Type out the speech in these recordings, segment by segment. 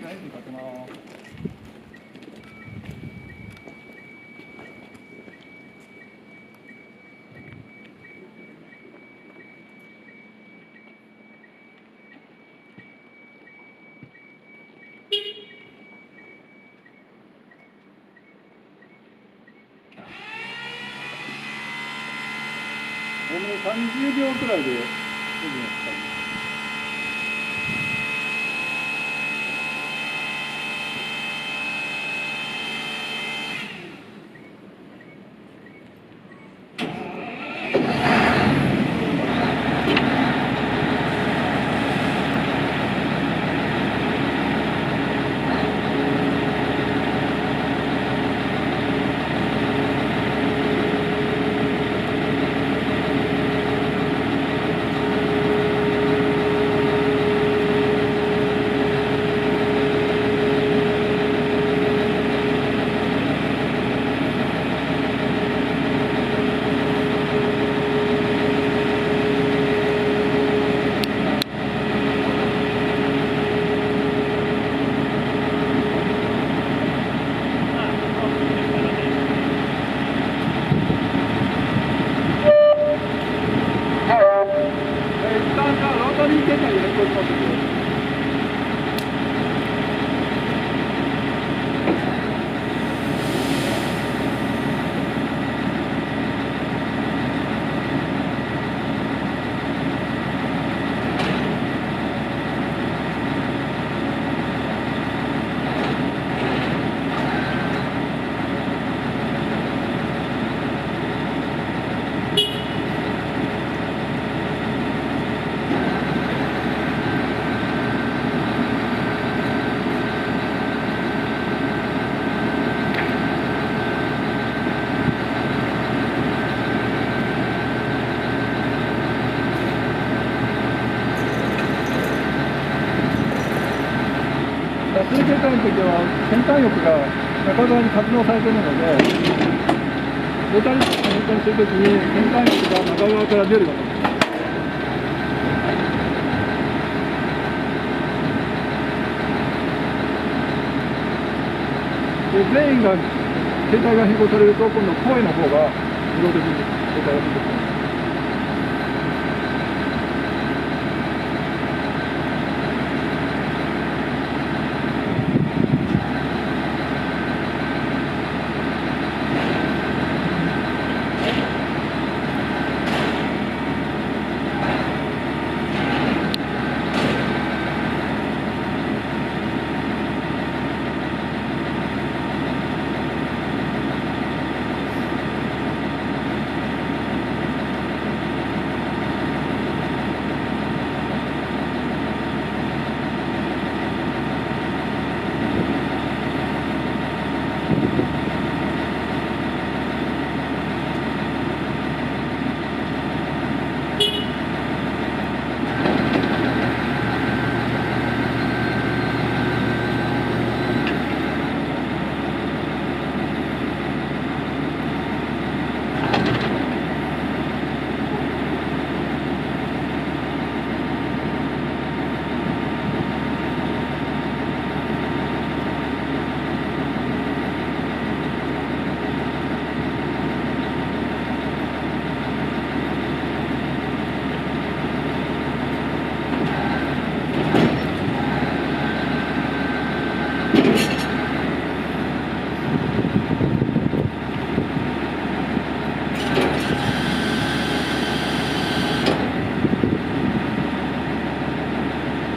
エンジンかけます。おおむね30秒くらいでエンジンがかかります。水形態の時は先端翼が中側に活動されているので、ロータリー運転するときに先端翼が中側から出るようになります。で全員が形態が変更されると、今度声の方が自動的に形態が変更されます。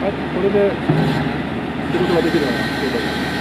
はい、これで仕事ができるような状態です。